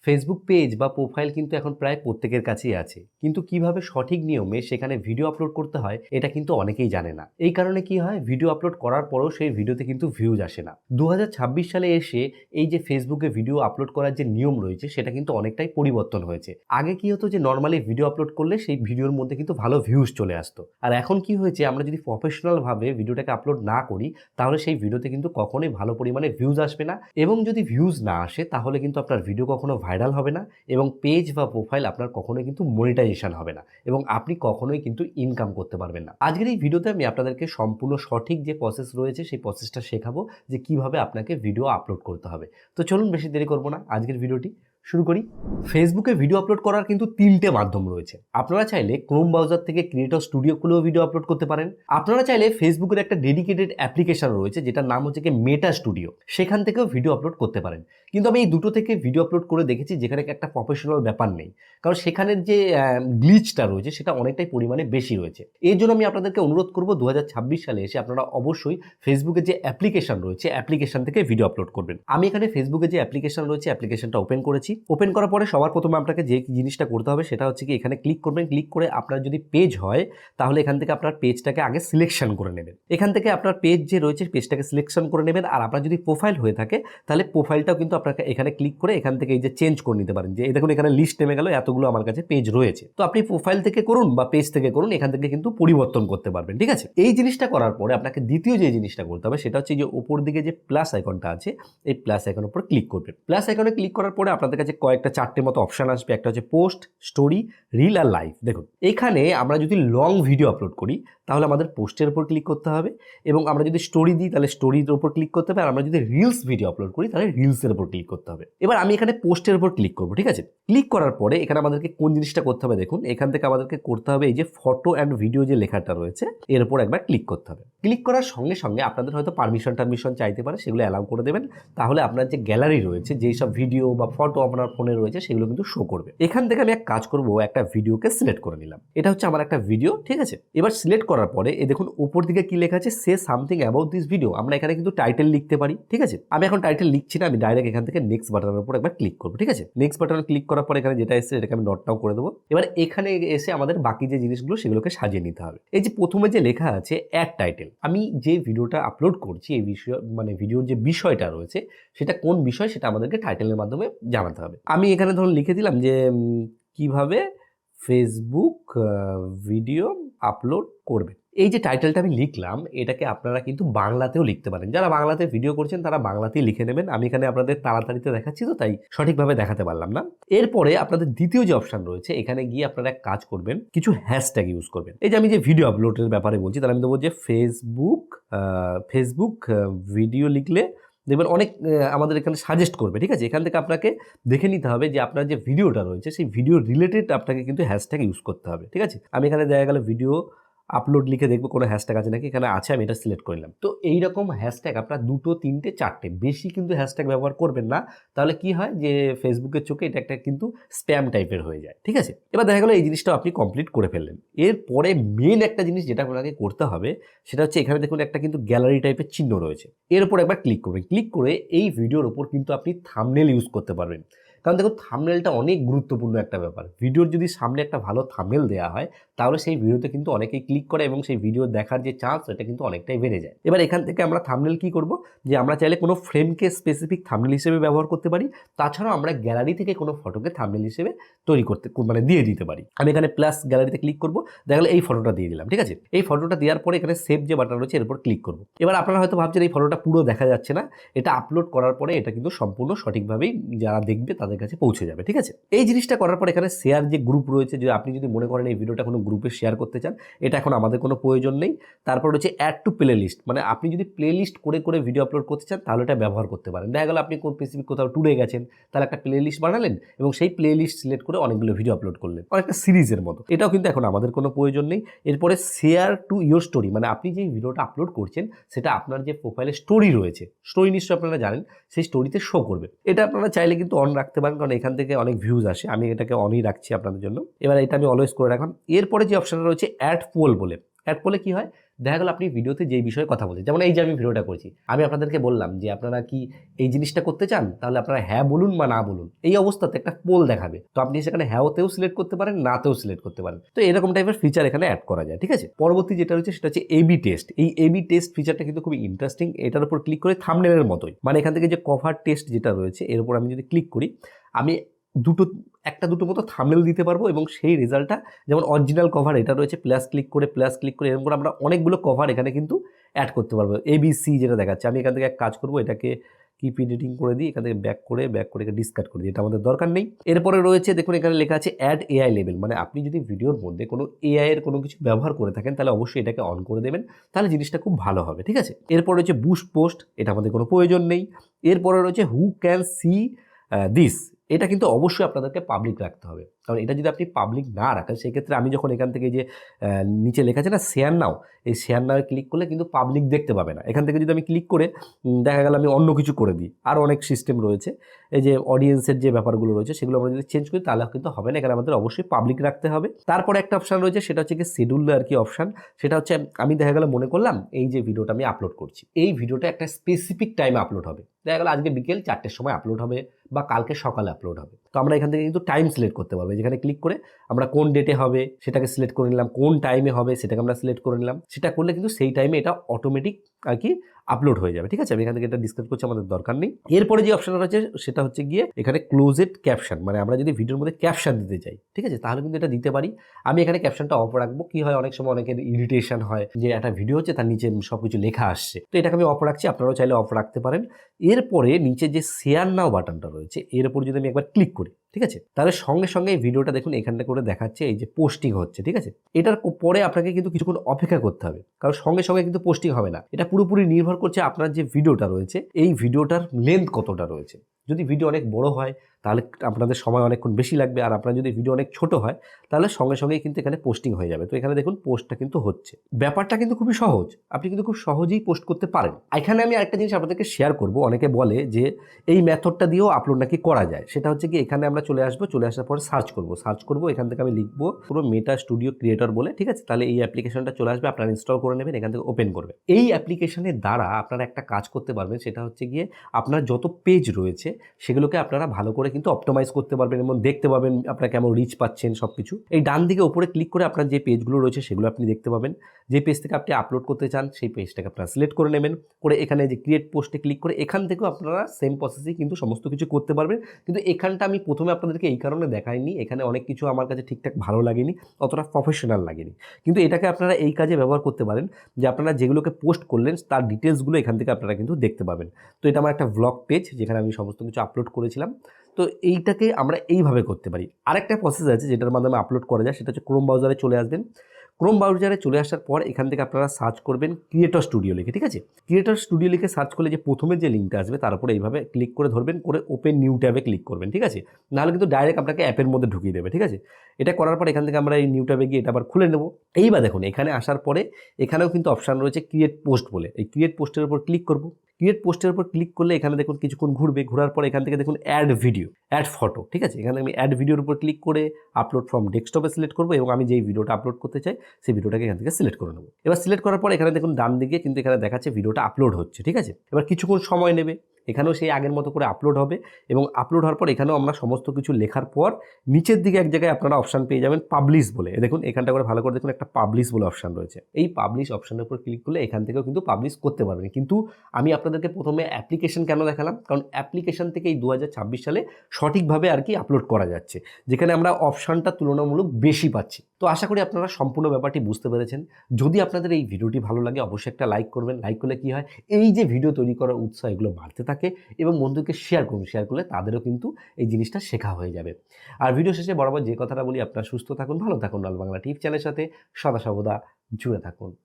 Facebook page বা profile কিন্তু এখন প্রায় প্রত্যেকের কাছেই আছে, কিন্তু কিভাবে সঠিক নিয়মে সেখানে ভিডিও আপলোড করতে হয় এটা কিন্তু অনেকেই জানে না। এই কারণে কি হয়, ভিডিও আপলোড করার পরেও সেই ভিডিওতে কিন্তু ভিউজ আসে না। 2026 সালে এসে এই যে ফেসবুকে ভিডিও আপলোড করার যে নিয়ম রয়েছে সেটা কিন্তু অনেকটাই পরিবর্তন হয়েছে। আগে কি হতো যে নর্মালি ভিডিও আপলোড করলে সেই ভিডিওর মধ্যে কিন্তু ভালো ভিউজ চলে আসতো, আর এখন কি হয়েছে, আমরা যদি প্রফেশনাল ভাবে ভিডিওটাকে আপলোড না করি তাহলে সেই ভিডিওতে কিন্তু কখনোই ভালো পরিমাণে ভিউজ আসবে না, এবং যদি ভিউজ না আসে তাহলে কিন্তু আপনার ভিডিও কখনো ভাইরাল হবে না, এবং পেজ বা প্রোফাইল আপনার কখনোই কিন্তু মনিটাইজেশন হবে না, এবং আপনি কখনোই কিন্তু ইনকাম করতে পারবেন না। আজকের এই ভিডিওতে আমি আপনাদেরকে সম্পূর্ণ সঠিক যে প্রসেস রয়েছে সেই প্রসেসটা শেখাবো, যে কিভাবে আপনাকে ভিডিও আপলোড করতে হবে। তো চলুন বেশি দেরি করবো না, আজকের ভিডিওটি শুরু করি। ফেসবুকে ভিডিও আপলোড করার কিন্তু 3টে মাধ্যম রয়েছে। আপনারা চাইলে ক্রোম ব্রাউজার থেকে ক্রিয়েটর স্টুডিও খুলেও ভিডিও আপলোড করতে পারেন। আপনারা চাইলে ফেসবুকের একটা ডেডিকেটেড অ্যাপ্লিকেশন রয়েছে যেটার নাম হচ্ছে মেটা স্টুডিও, সেখান থেকেও ভিডিও আপলোড করতে পারেন। কিন্তু আমি এই দুটো থেকে ভিডিও আপলোড করে দেখেছি যেখানে একটা প্রফেশনাল ব্যাপার নেই, কারণ সেখানের যে গ্লিচটা রয়েছে সেটা অনেকটাই পরিমাণে বেশি রয়েছে। এর জন্য আমি আপনাদেরকে অনুরোধ করবো 2026 সালে এসে আপনারা অবশ্যই ফেসবুকের যে অ্যাপ্লিকেশন রয়েছে অ্যাপ্লিকেশন থেকে ভিডিও আপলোড করবেন। আমি এখানে ফেসবুকে যে অ্যাপ্লিকেশন রয়েছে অ্যাপ্লিকেশনটা ওপেন করেছি। ওপেন করার পরে সবার প্রথমে আপনাকে যে জিনিসটা করতে হবে সেটা হচ্ছে কি, এখানে ক্লিক করবেন। ক্লিক করে আপনার যদি পেজ হয় তাহলে এখান থেকে আপনার পেজটাকে আগে সিলেকশন করে নেবেন। এখান থেকে আপনার পেজ যে রয়েছে পেজটাকে সিলেকশন করে নেবেন, আর আপনার যদি প্রোফাইল হয়ে থাকে তাহলে প্রোফাইলটাও কিন্তু আপনাকে এখানে ক্লিক করে এখান থেকে এই যে চেঞ্জ করে নিতে পারেন। যে দেখুন এখানে লিস্ট নেমে গেল, এতগুলো আমার কাছে পেজ রয়েছে। তো আপনি প্রোফাইল থেকে করুন বা পেজ থেকে করুন, এখান থেকে কিন্তু পরিবর্তন করতে পারবেন। ঠিক আছে, এই জিনিসটা করার পরে আপনাকে দ্বিতীয় যে জিনিসটা করতে হবে সেটা হচ্ছে যে উপর দিকে যে প্লাস আইকনটা আছে এই প্লাস আইকনের উপর ক্লিক করবেন। প্লাস আইকনে ক্লিক করার পরে আপনাদের কাছে কয়েকটা 4টে মতো অপশন আসবে। একটা হচ্ছে পোস্ট, স্টোরি, রিল আর লাইভ। দেখুন এখানে আমরা যদি লং ভিডিও আপলোড করি তাহলে আমাদের পোস্টের উপর ক্লিক করতে হবে, এবং আমরা যদি স্টোরি দিই তাহলে স্টোরির উপর ক্লিক করতে হবে, আর আমরা যদি রিলস ভিডিও আপলোড করি তাহলে রিলসের উপর ক্লিক করতে হবে। এবার আমি এখানে পোস্টের উপর ক্লিক করবো। ঠিক আছে, ক্লিক করার পরে এখানে আমাদেরকে কোন জিনিসটা করতে হবে, দেখুন এখান থেকে আমাদেরকে করতে হবে এই যে ফটো অ্যান্ড ভিডিও যে লেখাটা রয়েছে এর উপর একবার ক্লিক করতে হবে। ক্লিক করার সঙ্গে সঙ্গে আপনাদের হয়তো পারমিশন চাইতে পারে, সেগুলো অ্যালাউ করে দেবেন। তাহলে আপনার যে গ্যালারি রয়েছে, যেই সব ভিডিও বা ফটো আপনার ফোনে রয়েছে সেগুলো কিন্তু শো করবে। এখান থেকে আমি এক কাজ করব, একটা ভিডিওকে সিলেক্ট করে নিলাম। এটা হচ্ছে আমার একটা ভিডিও। ঠিক আছে, এবার সিলেক্ট করার পরে এই দেখুন উপর দিকে কি লেখা আছে, say something about this video. আমরা এখানে কিন্তু টাইটেল লিখতে পারি। ঠিক আছে, আমি এখন টাইটেল লিখছি না, আমি ডাইরেক্ট এখান থেকে নেক্সট বাটনের উপর একবার ক্লিক করবো। ঠিক আছে, নেক্সট বাটনে ক্লিক করার পরে এখানে যেটা এসেছে এটাকে আমি নোট ডাউন করে দেবো। এবার এখানে এসে আমাদের বাকি যে জিনিসগুলো সেগুলোকে সাজিয়ে নিতে হবে। এই যে প্রথমে যে লেখা আছে অ্যাড টাইটেল, আমি যে ভিডিওটা আপলোড করছি এই বিষয় মানে ভিডিওর যে বিষয়টা রয়েছে সেটা কোন বিষয় সেটা আমাদেরকে টাইটেলের মাধ্যমে জানাতে হবে। আমি এখানে ধরুন লিখে দিলাম যে কিভাবে ফেসবুক ভিডিও আপলোড করবে। এই যে টাইটেলটা আমি লিখলাম এটাকে আপনারা কিন্তু বাংলাতেও লিখতে পারেন। যারা বাংলাতে ভিডিও করছেন তারা বাংলাতেই লিখে নেবেন। আমি এখানে আপনাদের তাড়াতাড়িতে দেখাচ্ছি তো তাই সঠিকভাবে দেখাতে পারলাম না। এরপরে আপনাদের দ্বিতীয় যে অপশন রয়েছে এখানে গিয়ে আপনারা এক কাজ করবেন, কিছু হ্যাশট্যাগ ইউজ করবেন। এই যে আমি যে ভিডিও আপলোডের ব্যাপারে বলছি তাহলে আমি দেবো যে ফেসবুক ভিডিও লিখলে দেখবেন অনেক আমাদের এখানে সাজেস্ট করবে। ঠিক আছে, এখান থেকে আপনাকে দেখে নিতে হবে যে আপনার যে ভিডিওটা রয়েছে সেই ভিডিও রিলেটেড আপনাকে কিন্তু হ্যাশট্যাগ ইউজ করতে হবে। ঠিক আছে, আমি এখানে দেখা গেল ভিডিও আপলোড লিখে দেখবো কোনো হ্যাশট্যাগ আছে নাকি, এখানে আছে, আমি এটা সিলেক্ট করে নিলাম। তো এইরকম হ্যাশট্যাগ আপনার 2, 3, 4টে, বেশি কিন্তু হ্যাশট্যাগ ব্যবহার করবেন না, তাহলে কি হয় যে ফেসবুকের চোখে এটা একটা কিন্তু স্প্যাম টাইপের হয়ে যায়। ঠিক আছে, এবার দেখা গেলো এই জিনিসটা আপনি কমপ্লিট করে ফেললেন। এরপরে মেন একটা জিনিস যেটা আপনাকে করতে হবে সেটা হচ্ছে এখানে দেখুন একটা কিন্তু গ্যালারি টাইপের চিহ্ন রয়েছে, এর উপর একবার ক্লিক করবেন। ক্লিক করে এই ভিডিওর উপর কিন্তু আপনি থাম্বনেল ইউজ করতে পারবেন। কারণ দেখুন থাম্বনেলটা অনেক গুরুত্বপূর্ণ একটা ব্যাপার। ভিডিওর যদি সামনে একটা ভালো থাম্বনেল দেওয়া হয় তাহলে সেই ভিডিওতে কিন্তু অনেকেই ক্লিক করে এবং সেই ভিডিও দেখার যে চান্স এটা কিন্তু অনেকটাই বেড়ে যায়। এবার এখান থেকে আমরা থাম্বনেল কি করব, যে আমরা চাইলে কোনো ফ্রেমকে স্পেসিফিক থাম্বনেল হিসেবে ব্যবহার করতে পারি, তাছাড়াও আমরা গ্যালারি থেকে কোনো ফটোকে থাম্বনেল হিসেবে তৈরি করতে দিয়ে দিতে পারি। আমি এখানে প্লাস গ্যালারিতে ক্লিক করব, দেখা গেল এই ফটোটা দিয়ে দিলাম। ঠিক আছে, এই ফটোটা দেওয়ার পরে এখানে সেভ যে বাটন রয়েছে এর উপর ক্লিক করব। এবার আপনারা হয়তো ভাবছেন এই ফটোটা পুরো দেখা যাচ্ছে না, এটা আপলোড করার পরে এটা কিন্তু সম্পূর্ণ সঠিকভাবেই যারা দেখবে তাদের কাছে পৌঁছে যাবে। ঠিক আছে, এই জিনিসটা করার পর এখানে শেয়ার যে গ্রুপ রয়েছে, যে আপনি যদি মনে করেন এই ভিডিওটা কোনো গ্রুপে শেয়ার করতে চান, এটা এখন আমাদের কোনো প্রয়োজন নেই। তারপর হচ্ছে অ্যাড টু প্লে লিস্ট, মানে আপনি যদি প্লে লিস্ট করে করে ভিডিও আপলোড করতে চান তাহলে এটা ব্যবহার করতে পারেন। দেখা গেল আপনি কোন স্পেসিফিক কোথাও ট্যুরে গেছেন, তাহলে একটা প্লে লিস্ট বানালেন এবং সেই প্লে লিস্ট সিলেক্ট করে অনেকগুলো ভিডিও আপলোড করলেন, অনেকটা সিরিজের মতো। এটাও কিন্তু এখন আমাদের কোনো প্রয়োজন নেই। এরপরে শেয়ার টু ইয়োর স্টোরি, মানে আপনি যে ভিডিওটা আপলোড করছেন সেটা আপনার যে প্রোফাইলে স্টোরি রয়েছে, স্টোরি নিশ্চয়ই আপনারা জানেন, সেই স্টোরিতে শো করবে। এটা আপনারা চাইলে কিন্তু অন রাখতে পারেন, কারণ এখান থেকে অনেক ভিউজ আসে। আমি এটাকে অনই রাখছি আপনাদের জন্য। এবার এটা আমি অলওয়েজ করে রাখলাম। এরপরে যে অপশনটা রয়েছে অ্যাড পোল বলে, অ্যাড করলে কি হয়, দেখা গেল আপনি ভিডিওতে যেই বিষয়ে কথা বলছেন, যেমন এই যে আমি ভিডিওটা করছি, আমি আপনাদেরকে বললাম যে আপনারা কি এই জিনিসটা করতে চান, তাহলে আপনারা হ্যাঁ বলুন বা না বলুন। এই অবস্থাতে একটা পোল দেখাবে, তো আপনি সেখানে হ্যাঁতেও সিলেক্ট করতে পারেন, নাতেও সিলেক্ট করতে পারেন। তো এরকম টাইপের ফিচার এখানে অ্যাড করা যায়, ঠিক আছে। পরবর্তী যেটা রয়েছে সেটা হচ্ছে এবি টেস্ট। এই এবি টেস্ট ফিচারটা কিন্তু খুবই ইন্টারেস্টিং। এটার উপর ক্লিক করে থাম্বনেলের মতোই, মানে এখান থেকে যে কভার টেস্ট যেটা রয়েছে এর উপর আমি যদি ক্লিক করি, আমি একটা দুটো মতো থাম্বনেল দিতে পারবো এবং সেই রেজাল্টটা, যেমন অরিজিনাল কভার এটা রয়েছে, প্লাস ক্লিক করে এরকম করে আমরা অনেকগুলো কভার এখানে কিন্তু অ্যাড করতে পারবো। এবিসি যেটা দেখাচ্ছে, আমি এখান থেকে এক কাজ করবো, এটাকে কিপ এডিটিং করে দিই, এখান থেকে ব্যাক করে ডিসকার্ড করে দিই, এটা আমাদের দরকার নেই। এরপরে রয়েছে দেখুন এখানে লেখা আছে অ্যাড এআই লেভেল, মানে আপনি যদি ভিডিওর মধ্যে কোনো এআই এর কোনো কিছু ব্যবহার করে থাকেন তাহলে অবশ্যই এটাকে অন করে দেবেন, তাহলে জিনিসটা খুব ভালো হবে, ঠিক আছে। এরপর রয়েছে বুস্ট পোস্ট, এটা আমাদের কোনো প্রয়োজন নেই। এরপরে রয়েছে হু ক্যান সি দিস, এটা কিন্তু অবশ্যই আপনাদেরকে পাবলিক রাখতে হবে, কারণ এটা যদি আপনি পাবলিক না রাখেন সেক্ষেত্রে আমি যখন এখান থেকে যে নিচে লেখা আছে না শেয়ার নাও, এই শেয়ার নাও ক্লিক করলে কিন্তু পাবলিক দেখতে পাবে না। এখান থেকে যদি আমি ক্লিক করে দেখা গেল আমি অন্য কিছু করে দিই, আরও অনেক সিস্টেম রয়েছে, এই যে অডিয়েন্সের যে ব্যাপারগুলো রয়েছে সেগুলো আমরা যদি চেঞ্জ করি তাহলে কিন্তু হবে না, এখানে আমাদের অবশ্যই পাবলিক রাখতে হবে। তারপরে একটা অপশান রয়েছে, সেটা হচ্ছে কি শিডিউল আর কি অপশান। সেটা হচ্ছে আমি দেখা গেল মনে করলাম এই যে ভিডিওটা আমি আপলোড করছি, এই ভিডিওটা একটা স্পেসিফিক টাইমে আপলোড হবে, দেখা গেল আজকে বিকেল 4টের সময় আপলোড হবে বা কালকে সকালে আপলোড হবে। তো আমরা এখান থেকে কিন্তু টাইম সিলেক্ট করতে পারবো, যেখানে ক্লিক করে আমরা কোন ডেটে হবে সেটাকে সিলেক্ট করে নিলাম, কোন টাইমে হবে সেটাকে আমরা সিলেক্ট করে নিলাম। সেটা করলে কিন্তু সেই টাইমে এটা অটোমেটিক আর কি আপলোড হয়ে যাবে, ঠিক আছে। আমি এখান থেকে এটা ডিসকাস করছি, আমাদের দরকার নেই। এরপরে যে অপশনটা রয়েছে সেটা হচ্ছে গিয়ে এখানে ক্লোজেড ক্যাপশন, মানে আমরা যদি ভিডিওর মধ্যে ক্যাপশন দিতে চাই, ঠিক আছে, তাহলে কিন্তু এটা দিতে পারি। আমি এখানে ক্যাপশনটা অফ রাখবো। কি হয়, অনেক সময় অনেকের ইরিটেশন হয় যে একটা ভিডিও হচ্ছে তার নিচে সবকিছু লেখা আসছে, তো এটাকে আমি অফ রাখছি, আপনারাও চাইলে অফ রাখতে পারেন। এরপরে নিচে যে শেয়ার নাও বাটনটা রয়েছে এর উপর যদি আমি একবার ক্লিক করি, ঠিক আছে, তাহলে সঙ্গে সঙ্গে এই ভিডিওটা দেখুন এখানটা করে দেখাচ্ছে এই যে পোস্টিং হচ্ছে, ঠিক আছে। এটার পরে আপনাকে কিন্তু কিছুক্ষণ অপেক্ষা করতে হবে, কারণ সঙ্গে সঙ্গে কিন্তু পোস্টিং হবে না। এটা পুরোপুরি নির্ভর করছে আপনার যে ভিডিওটা রয়েছে এই ভিডিওটার লেন্থ কতটা রয়েছে। যদি ভিডিও অনেক বড় হয় তাহলে আপনাদের সময় অনেকক্ষণ বেশি লাগবে, আর আপনার যদি ভিডিও অনেক ছোট হয় তাহলে সঙ্গে সঙ্গেই কিন্তু এখানে পোস্টিং হয়ে যাবে। তো এখানে দেখুন পোস্টটা কিন্তু হচ্ছে, ব্যাপারটা কিন্তু খুবই সহজ, আপনি কিন্তু খুব সহজেই পোস্ট করতে পারেন। এখানে আমি আরেকটা জিনিস আপনাদেরকে শেয়ার করব, অনেকে বলে যে এই মেথডটা দিয়েও আপলোড নাকি করা যায়। সেটা হচ্ছে কি, এখানে আমরা চলে আসবো, চলে আসার পরে সার্চ করব, এখান থেকে আমি লিখবো পুরো মেটা স্টুডিও ক্রিয়েটর বলে, ঠিক আছে। তাহলে এই অ্যাপ্লিকেশনটা চলে আসবে, আপনারা ইনস্টল করে নেবেন, এখান থেকে ওপেন করবেন। এই অ্যাপ্লিকেশনের দ্বারা আপনারা একটা কাজ করতে পারবেন, সেটা হচ্ছে গিয়ে আপনার যত পেজ রয়েছে সেগুলোকে আপনারা ভালো করে কিন্তু অপটিমাইজ করতে পারবেন এবং দেখতে পাবেন আপনারা কেমন রিচ পাচ্ছেন সব কিছু। এই ডান দিকে উপরে ক্লিক করে আপনার যে পেজগুলো রয়েছে সেগুলো আপনি দেখতে পাবেন। যে পেজ থেকে আপনি আপলোড করতে চান সেই পেজটাকে আপনারা সিলেক্ট করে নেবেন, করে এখানে যে ক্রিয়েট পোস্টে ক্লিক করে এখান থেকেও আপনারা সেম প্রসেসেই কিন্তু সমস্ত কিছু করতে পারবেন। কিন্তু এখানটা আমি প্রথমে আপনাদেরকে এই কারণে দেখাইনি, এখানে অনেক কিছু আমার কাছে ঠিকঠাক ভালো লাগেনি, অতটা প্রফেশনাল লাগেনি। কিন্তু এটাকে আপনারা এই কাজে ব্যবহার করতে পারেন যে আপনারা যেগুলোকে পোস্ট করলেন তার ডিটেলসগুলো এখান থেকে আপনারা কিন্তু দেখতে পাবেন। তো এটা আমার একটা ভ্লগ পেজ যেখানে আমি সমস্ত কিছু আপলোড করেছিলাম। তো এইটাকে আমরা এইভাবে করতে পারি। আরেকটা প্রসেস আছে যেটার মাধ্যমে আপলোড করা যায়, সেটা হচ্ছে ক্রোম ব্রাউজারে চলে আসবেন। ক্রোম ব্রাউজারে চলে আসার পর এখান থেকে আপনারা সার্চ করবেন ক্রিয়েটর স্টুডিও লিখে, ঠিক আছে। ক্রিয়েটর স্টুডিও লিখে সার্চ করলে যে প্রথমে যে লিঙ্কটা আসবে তার উপরে এইভাবে ক্লিক করে ধরবেন, করে ওপেন নিউ ট্যাবে ক্লিক করবেন, ঠিক আছে। নাহলে কিন্তু ডাইরেক্ট আপনাকে অ্যাপের মধ্যে ঢুকিয়ে দেবে, ঠিক আছে। এটা করার পর এখান থেকে আমরা এই নিউ ট্যাবে গিয়ে এটা আবার খুলে নেব। এইবার দেখুন এখানে আসার পরে এখানেও কিন্তু অপশান রয়েছে ক্রিয়েট পোস্ট বলে, এই ক্রিয়েট পোস্টের উপর ক্লিক করব। ক্রিয়েট পোস্টের উপর ক্লিক করলে এখানে দেখুন কিছুক্ষণ ঘুরবে, ঘোরার পর এখান থেকে দেখুন অ্যাড ভিডিও, অ্যাড ফটো, ঠিক আছে। এখানে আমি অ্যাড ভিডিওর উপর ক্লিক করে আপলোড ফ্রম ডেস্কটপে সিলেক্ট করবো এবং আমি যেই ভিডিওটা আপলোড করতে চাই সেই ভিডিওটাকে এখান থেকে সিলেক্ট করে নেবো। এবার সিলেক্ট করার পর এখানে দেখুন ডান দিকে কিন্তু এখানে দেখাচ্ছে ভিডিওটা আপলোড হচ্ছে, ঠিক আছে। এবার কিছুক্ষণ সময় নেবে, এখানেও সেই আগের মতো করে আপলোড হবে এবং আপলোড হওয়ার পর এখানেও আমরা সমস্ত কিছু লেখার পর নিচের দিকে এক জায়গায় আপনারা অপশান পেয়ে যাবেন পাবলিশ বলে। দেখুন এখানটা করে ভালো করে দেখুন একটা পাবলিশ বলে অপশান রয়েছে। এই পাবলিশ অপশানের উপর ক্লিক করলে এখান থেকেও কিন্তু পাবলিশ করতে পারবেন। কিন্তু আমি আপনাদেরকে প্রথমে অ্যাপ্লিকেশন কেন দেখালাম, কারণ অ্যাপ্লিকেশন থেকে এই 2026 সালে সঠিকভাবে আর কি আপলোড করা যাচ্ছে, যেখানে আমরা অপশানটা তুলনামূলক বেশি পাচ্ছি। তো আশা করি আপনারা সম্পূর্ণ ব্যাপারটি বুঝতে পেরেছেন। যদি আপনাদের এই ভিডিওটি ভালো লাগে অবশ্যই একটা লাইক করবেন। লাইক করলে কি হয়, এই যে ভিডিও তৈরি করার উৎসাহ এগুলো বাড়তে থাকে এবং বন্ধুকে শেয়ার করুন, শেয়ার করলে তাদেরও কিন্তু এই জিনিসটা শেখা হয়ে যাবে। আর ভিডিও শেষে বরাবর যে কথাটা বলি, আপনারা সুস্থ থাকুন, ভালো থাকুন, লাল বাংলা টিভি চ্যানেলের সাথে সদা সর্বদা জুড়ে থাকুন।